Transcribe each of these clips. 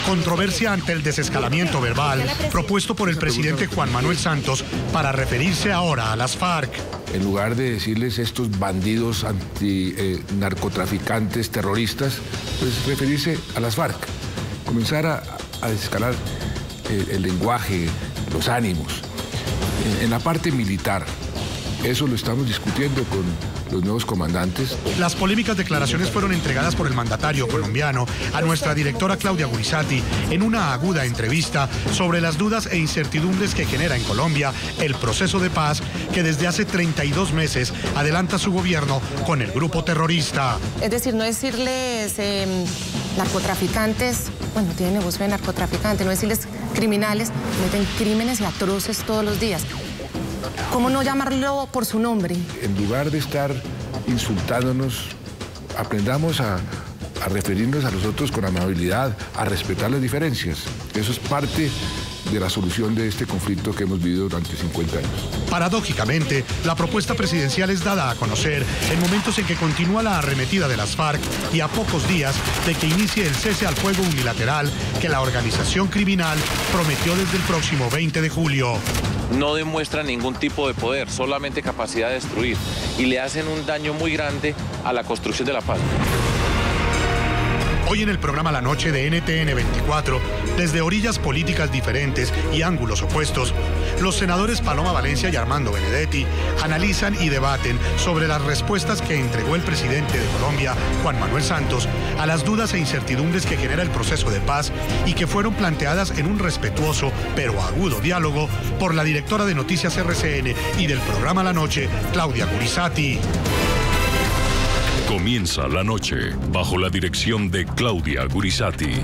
Controversia ante el desescalamiento verbal propuesto por el presidente Juan Manuel Santos para referirse ahora a las FARC. En lugar de decirles estos bandidos narcotraficantes, terroristas, pues referirse a las FARC. Comenzar a desescalar el lenguaje, los ánimos. En la parte militar, eso lo estamos discutiendo con los nuevos comandantes. Las polémicas declaraciones fueron entregadas por el mandatario colombiano a nuestra directora Claudia Gurizati en una aguda entrevista sobre las dudas e incertidumbres que genera en Colombia el proceso de paz que desde hace 32 meses adelanta su gobierno con el grupo terrorista. Es decir, no decirles narcotraficantes, bueno, tienen negocio de narcotraficantes, no decirles criminales, cometen crímenes y atroces todos los días. ¿Cómo no llamarlo por su nombre? En lugar de estar insultándonos, aprendamos a referirnos a los otros con amabilidad, a respetar las diferencias. Eso es parte de la solución de este conflicto que hemos vivido durante 50 años. Paradójicamente, la propuesta presidencial es dada a conocer en momentos en que continúa la arremetida de las FARC y a pocos días de que inicie el cese al fuego unilateral que la organización criminal prometió desde el próximo 20 de julio. No demuestran ningún tipo de poder, solamente capacidad de destruir, y le hacen un daño muy grande a la construcción de la paz. Hoy en el programa La Noche de NTN 24, desde orillas políticas diferentes y ángulos opuestos, los senadores Paloma Valencia y Armando Benedetti analizan y debaten sobre las respuestas que entregó el presidente de Colombia, Juan Manuel Santos, a las dudas e incertidumbres que genera el proceso de paz y que fueron planteadas en un respetuoso pero agudo diálogo por la directora de Noticias RCN y del programa La Noche, Claudia Gurizati. Comienza La Noche bajo la dirección de Claudia Gurizati.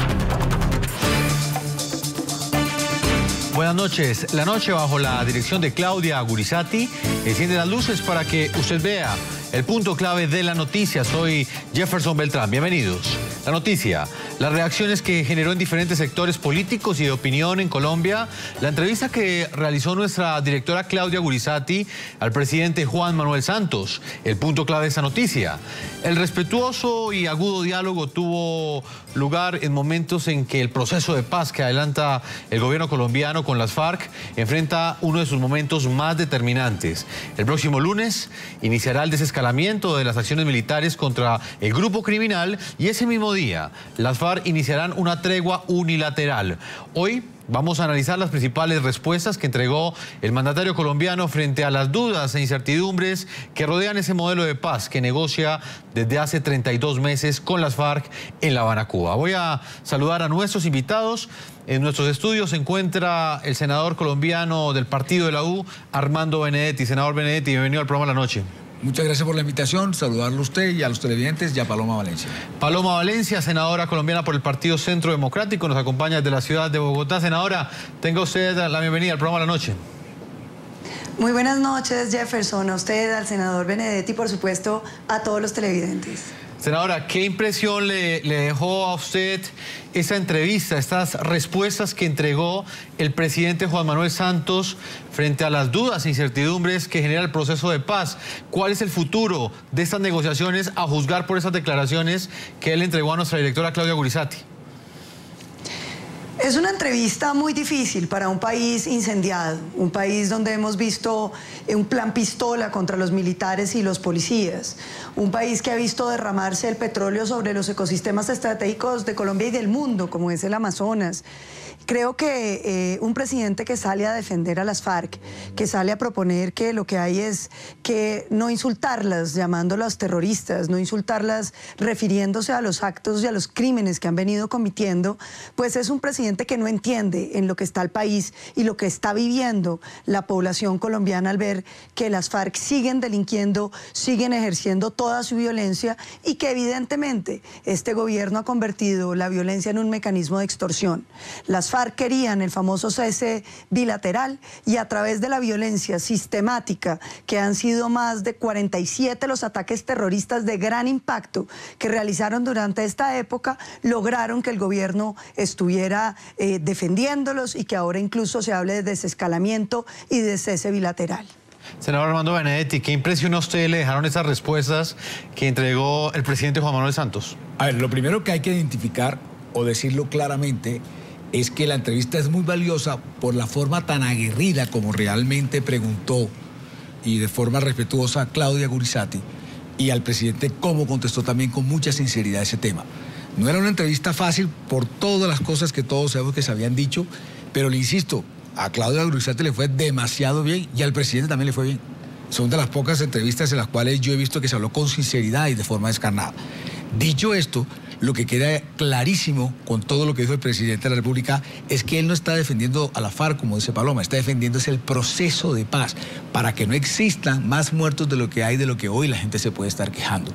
Buenas noches. La noche bajo la dirección de Claudia Gurizati enciende las luces para que usted vea el punto clave de la noticia. Soy Jefferson Beltrán. Bienvenidos. La noticia, las reacciones que generó en diferentes sectores políticos y de opinión en Colombia, la entrevista que realizó nuestra directora Claudia Gurizati al presidente Juan Manuel Santos, el punto clave de esa noticia. El respetuoso y agudo diálogo tuvo lugar en momentos en que el proceso de paz que adelanta el gobierno colombiano con las FARC enfrenta uno de sus momentos más determinantes. El próximo lunes iniciará el desescalamiento de las acciones militares contra el grupo criminal y ese mismo día las FARC iniciarán una tregua unilateral. Hoy vamos a analizar las principales respuestas que entregó el mandatario colombiano frente a las dudas e incertidumbres que rodean ese modelo de paz que negocia desde hace 32 meses con las FARC en La Habana, Cuba. Voy a saludar a nuestros invitados. En nuestros estudios se encuentra el senador colombiano del partido de la U, Armando Benedetti. Senador Benedetti, bienvenido al programa La Noche. Muchas gracias por la invitación, saludarlo a usted y a los televidentes y a Paloma Valencia. Paloma Valencia, senadora colombiana por el Partido Centro Democrático, nos acompaña desde la ciudad de Bogotá. Senadora, tenga usted la bienvenida al programa La Noche. Muy buenas noches, Jefferson, a usted, al senador Benedetti y por supuesto a todos los televidentes. Senadora, ¿qué impresión le dejó a usted esa entrevista, estas respuestas que entregó el presidente Juan Manuel Santos frente a las dudas e incertidumbres que genera el proceso de paz? ¿Cuál es el futuro de estas negociaciones a juzgar por esas declaraciones que él entregó a nuestra directora Claudia Gurizati? Es una entrevista muy difícil para un país incendiado, un país donde hemos visto un plan pistola contra los militares y los policías, un país que ha visto derramarse el petróleo sobre los ecosistemas estratégicos de Colombia y del mundo, como es el Amazonas. Creo que un presidente que sale a defender a las FARC, que sale a proponer que lo que hay es que no insultarlas llamándolas terroristas, no insultarlas refiriéndose a los actos y a los crímenes que han venido cometiendo, pues es un presidente que no entiende en lo que está el país y lo que está viviendo la población colombiana al ver que las FARC siguen delinquiendo, siguen ejerciendo toda su violencia y que evidentemente este gobierno ha convertido la violencia en un mecanismo de extorsión. Las FARC querían el famoso cese bilateral y a través de la violencia sistemática, que han sido más de 47 los ataques terroristas de gran impacto que realizaron durante esta época, lograron que el gobierno estuviera defendiéndolos y que ahora incluso se hable de desescalamiento y de cese bilateral. Senador Armando Benedetti, ¿qué impresión a usted le dejaron esas respuestas que entregó el presidente Juan Manuel Santos? A ver, lo primero que hay que identificar o decirlo claramente, es que la entrevista es muy valiosa por la forma tan aguerrida como realmente preguntó y de forma respetuosa Claudia Gurizati, y al presidente cómo contestó también con mucha sinceridad ese tema. No era una entrevista fácil por todas las cosas que todos sabemos que se habían dicho, pero le insisto, a Claudia Gurizati le fue demasiado bien y al presidente también le fue bien. Son de las pocas entrevistas en las cuales yo he visto que se habló con sinceridad y de forma descarnada. Dicho esto, lo que queda clarísimo con todo lo que dijo el presidente de la República es que él no está defendiendo a la FARC, como dice Paloma, está defendiendo el proceso de paz para que no existan más muertos de lo que hay, de lo que hoy la gente se puede estar quejando.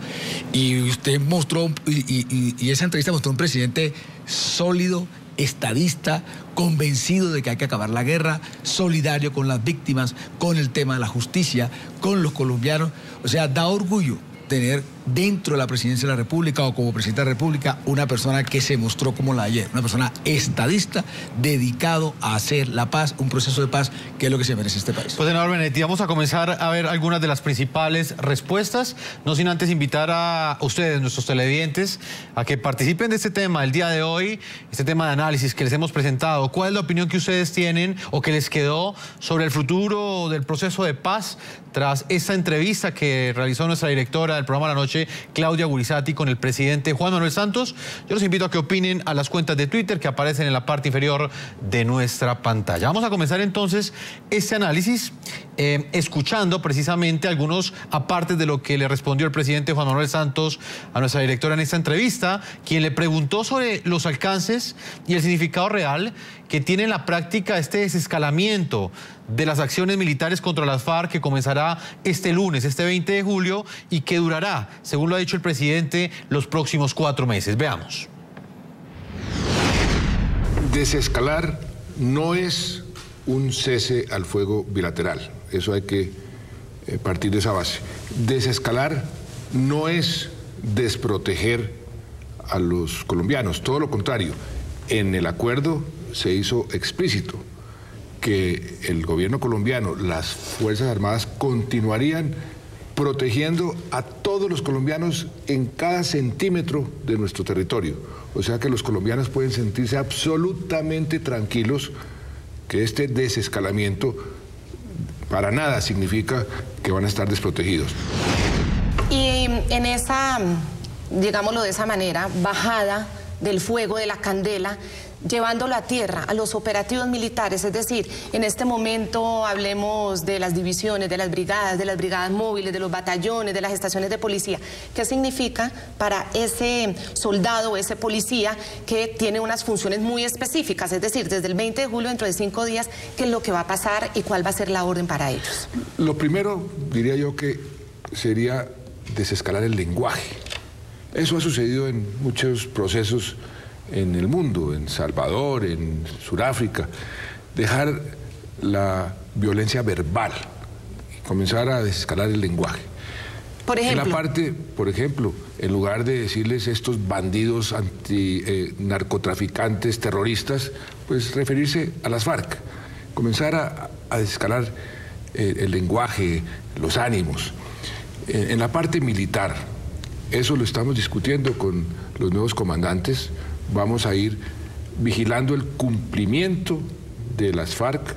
Y usted mostró, y esa entrevista mostró un presidente sólido, estadista, convencido de que hay que acabar la guerra, solidario con las víctimas, con el tema de la justicia, con los colombianos. O sea, da orgullo tener dentro de la presidencia de la República o como presidente de la República una persona que se mostró como la de ayer, una persona estadista, dedicado a hacer la paz, un proceso de paz que es lo que se merece este país. Pues, senador Benedetti, vamos a comenzar a ver algunas de las principales respuestas, no sin antes invitar a ustedes, nuestros televidentes, a que participen de este tema el día de hoy, este tema de análisis que les hemos presentado. ¿Cuál es la opinión que ustedes tienen o que les quedó sobre el futuro del proceso de paz tras esta entrevista que realizó nuestra directora del programa La Noche, Claudia Gurizati, con el presidente Juan Manuel Santos? Yo los invito a que opinen a las cuentas de Twitter que aparecen en la parte inferior de nuestra pantalla. Vamos a comenzar entonces este análisis escuchando precisamente algunos apartes de lo que le respondió el presidente Juan Manuel Santos a nuestra directora en esta entrevista, quien le preguntó sobre los alcances y el significado real que tiene en la práctica este desescalamiento de las acciones militares contra las FARC que comenzará este lunes, este 20 de julio, y que durará, según lo ha dicho el presidente, los próximos 4 meses. Veamos. Desescalar no es un cese al fuego bilateral. Eso hay que partir de esa base. Desescalar no es desproteger a los colombianos, todo lo contrario. En el acuerdo se hizo explícito que el gobierno colombiano, las Fuerzas Armadas continuarían protegiendo a todos los colombianos en cada centímetro de nuestro territorio. O sea que los colombianos pueden sentirse absolutamente tranquilos que este desescalamiento para nada significa que van a estar desprotegidos. Y en esa, digámoslo de esa manera, bajada del fuego, de la candela, llevándolo a tierra, a los operativos militares, es decir, en este momento hablemos de las divisiones, de las brigadas móviles, de los batallones, de las estaciones de policía. ¿Qué significa para ese soldado o ese policía que tiene unas funciones muy específicas? Es decir, desde el 20 de julio, dentro de 5 días, ¿qué es lo que va a pasar y cuál va a ser la orden para ellos? Lo primero, diría yo, que sería desescalar el lenguaje. Eso ha sucedido en muchos procesos en el mundo, en Salvador, en Sudáfrica. Dejar la violencia verbal y comenzar a desescalar el lenguaje. Por ejemplo. En la parte, por ejemplo, en lugar de decirles estos bandidos narcotraficantes, terroristas, pues referirse a las FARC. Comenzar a desescalar el lenguaje, los ánimos. En la parte militar, eso lo estamos discutiendo con los nuevos comandantes. Vamos a ir vigilando el cumplimiento de las FARC,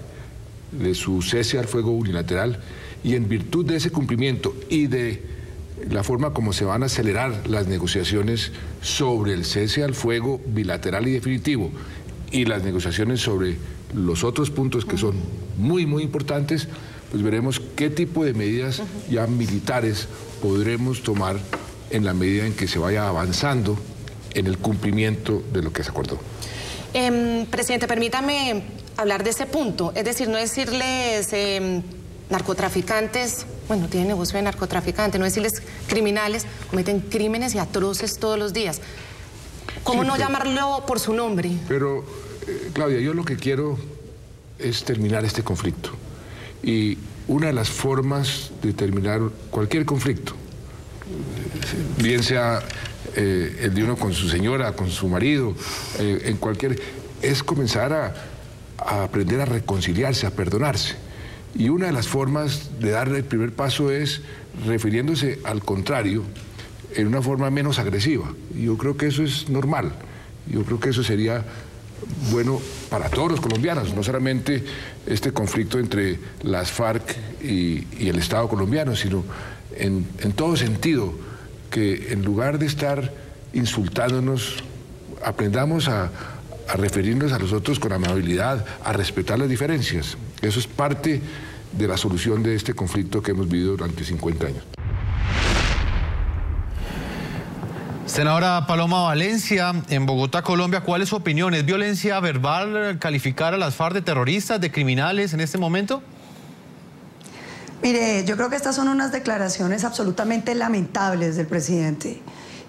de su cese al fuego unilateral, y en virtud de ese cumplimiento y de la forma como se van a acelerar las negociaciones sobre el cese al fuego bilateral y definitivo y las negociaciones sobre los otros puntos que son muy, muy importantes, pues veremos qué tipo de medidas ya militares podremos tomar en la medida en que se vaya avanzando en el cumplimiento de lo que se acordó. Presidente, permítame hablar de ese punto, es decir, no decirles narcotraficantes, bueno, tienen negocio de narcotraficantes, no decirles criminales, cometen crímenes y atroces todos los días. ¿Cómo sí, no llamarlo por su nombre? Pero, Claudia, yo lo que quiero es terminar este conflicto. Y una de las formas de terminar cualquier conflicto, bien sea el de uno con su señora, con su marido, en cualquier, es comenzar a aprender a reconciliarse, a perdonarse. Y una de las formas de dar el primer paso es refiriéndose al contrario en una forma menos agresiva. Y yo creo que eso es normal. Yo creo que eso sería bueno para todos los colombianos, no solamente este conflicto entre las FARC y el Estado colombiano, sino en todo sentido, que en lugar de estar insultándonos, aprendamos a referirnos a los otros con amabilidad, a respetar las diferencias. Eso es parte de la solución de este conflicto que hemos vivido durante 50 años. Senadora Paloma Valencia, en Bogotá, Colombia, ¿cuál es su opinión? ¿Es violencia verbal calificar a las FARC de terroristas, de criminales en este momento? Mire, yo creo que estas son unas declaraciones absolutamente lamentables del presidente.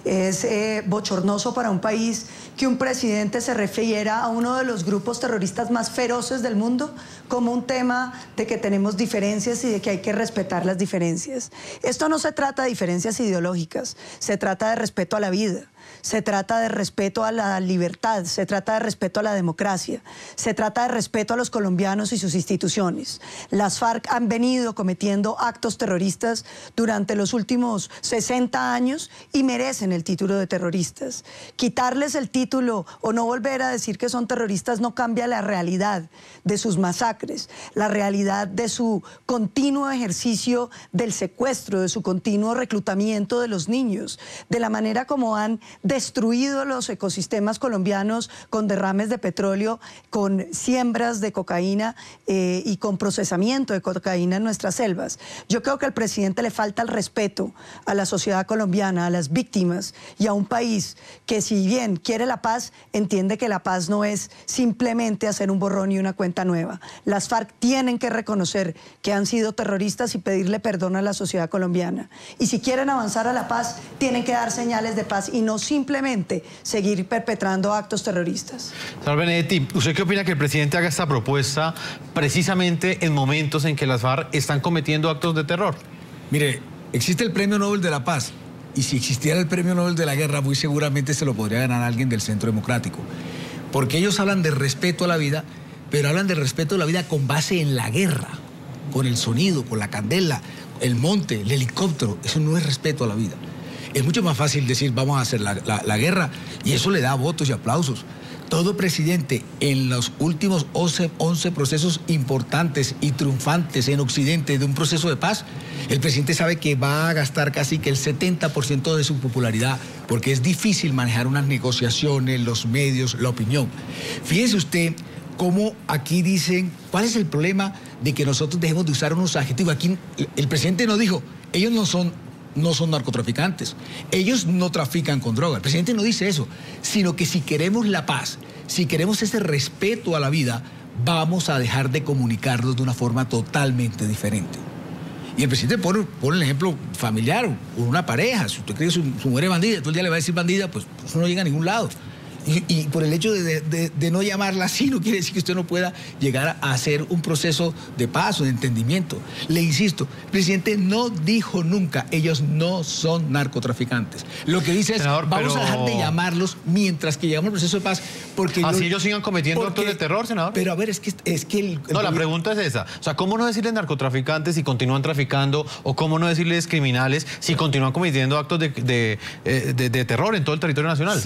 Es bochornoso para un país que un presidente se refiera a uno de los grupos terroristas más feroces del mundo como un tema de que tenemos diferencias y de que hay que respetar las diferencias. Esto no se trata de diferencias ideológicas, se trata de respeto a la vida. Se trata de respeto a la libertad, se trata de respeto a la democracia, se trata de respeto a los colombianos y sus instituciones. Las FARC han venido cometiendo actos terroristas durante los últimos 60 años y merecen el título de terroristas. Quitarles el título o no volver a decir que son terroristas no cambia la realidad de sus masacres, la realidad de su continuo ejercicio del secuestro, de su continuo reclutamiento de los niños, de la manera como han destruido los ecosistemas colombianos con derrames de petróleo, con siembras de cocaína y con procesamiento de cocaína en nuestras selvas. Yo creo que al presidente le falta el respeto a la sociedad colombiana, a las víctimas y a un país que, si bien quiere la paz, entiende que la paz no es simplemente hacer un borrón y una cuenta nueva. Las FARC tienen que reconocer que han sido terroristas y pedirle perdón a la sociedad colombiana. Y si quieren avanzar a la paz, tienen que dar señales de paz y no simplemente seguir perpetrando actos terroristas. Señor Benedetti, ¿usted qué opina que el presidente haga esta propuesta precisamente en momentos en que las FARC están cometiendo actos de terror? Mire, existe el Premio Nobel de la Paz, y si existiera el Premio Nobel de la Guerra, muy seguramente se lo podría ganar alguien del Centro Democrático, porque ellos hablan de respeto a la vida, pero hablan de respeto a la vida con base en la guerra, con el sonido, con la candela, el monte, el helicóptero. Eso no es respeto a la vida. Es mucho más fácil decir vamos a hacer la guerra, y eso le da votos y aplausos. Todo presidente en los últimos 11 procesos importantes y triunfantes en Occidente de un proceso de paz, el presidente sabe que va a gastar casi que el 70% de su popularidad, porque es difícil manejar unas negociaciones, los medios, la opinión. Fíjese usted cómo aquí dicen, ¿cuál es el problema de que nosotros dejemos de usar unos adjetivos? Aquí el presidente no dijo, ellos no son narcotraficantes, ellos no trafican con droga. El presidente no dice eso, sino que si queremos la paz, si queremos ese respeto a la vida, vamos a dejar de comunicarnos de una forma totalmente diferente. Y el presidente pone el ejemplo familiar, una pareja. Si usted cree que su mujer es bandida, todo el día le va a decir bandida, pues eso no llega a ningún lado. Y por el hecho de no llamarla así, no quiere decir que usted no pueda llegar a hacer un proceso de paz o de entendimiento. Le insisto, el presidente no dijo nunca, ellos no son narcotraficantes. Lo que dice senador, es, vamos a dejar de llamarlos mientras que llegamos al proceso de paz. Porque así ellos sigan cometiendo actos de terror, senador. Pero a ver, es que no, la pregunta es esa. O sea, ¿cómo no decirles narcotraficantes si continúan traficando? ¿O cómo no decirles criminales si continúan cometiendo actos de terror en todo el territorio nacional?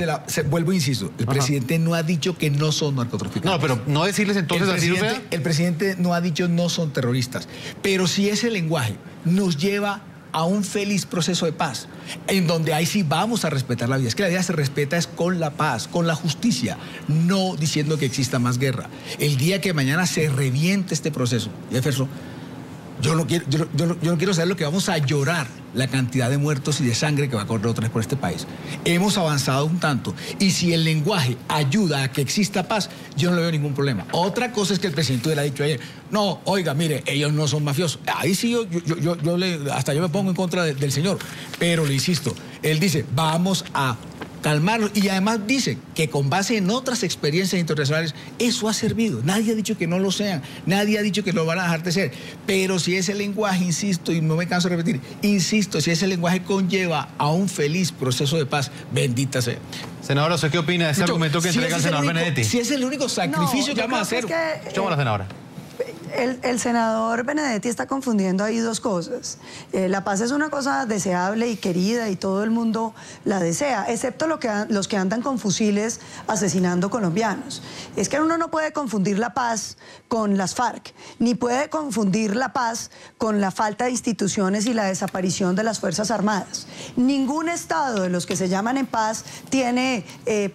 Vuelvo e insisto. El presidente no ha dicho que no son narcotraficantes. No, pero no decirles entonces así. El presidente no ha dicho no son terroristas. Pero si ese lenguaje nos lleva a un feliz proceso de paz, en donde ahí sí vamos a respetar la vida. Es que la vida se respeta es con la paz, con la justicia, no diciendo que exista más guerra. El día que mañana se reviente este proceso, Jefferson, yo no quiero saber lo que vamos a llorar, la cantidad de muertos y de sangre que va a correr otra vez por este país. Hemos avanzado un tanto, y si el lenguaje ayuda a que exista paz, yo no le veo ningún problema. Otra cosa es que el presidente hubiera dicho ayer, no, oiga, mire, ellos no son mafiosos. Ahí sí hasta yo me pongo en contra del señor, pero le insisto, él dice, vamos a calmarlos, y además dice que con base en otras experiencias internacionales eso ha servido. Nadie ha dicho que no lo sean, nadie ha dicho que lo van a dejar de ser, pero si ese lenguaje, insisto, y no me canso de repetir, insisto, si ese lenguaje conlleva a un feliz proceso de paz, bendita sea. Senadora, ¿usted qué opina de ese argumento que entrega el senador Benedetti? Si es el único sacrificio que vamos a hacer. Escuchamos a la senadora. El senador Benedetti está confundiendo ahí dos cosas. La paz es una cosa deseable y querida y todo el mundo la desea, excepto los que andan con fusiles asesinando colombianos. Es que uno no puede confundir la paz con las FARC, ni puede confundir la paz con la falta de instituciones y la desaparición de las Fuerzas Armadas. Ningún estado de los que se llaman en paz tiene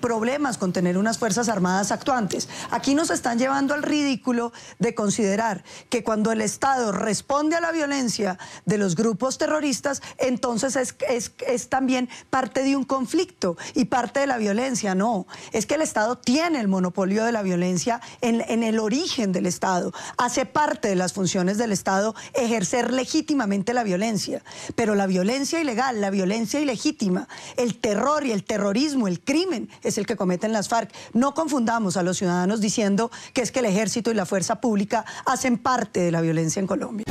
problemas con tener unas Fuerzas Armadas actuantes. Aquí nos están llevando al ridículo de considerar que cuando el Estado responde a la violencia de los grupos terroristas, entonces es también parte de un conflicto y parte de la violencia. No, es que el Estado tiene el monopolio de la violencia en el origen del Estado. Hace parte de las funciones del Estado ejercer legítimamente la violencia, pero la violencia ilegal, la violencia ilegítima, el terror y el terrorismo, el crimen, es el que cometen las FARC. No confundamos a los ciudadanos diciendo que es que el ejército y la fuerza pública hacen parte de la violencia en Colombia.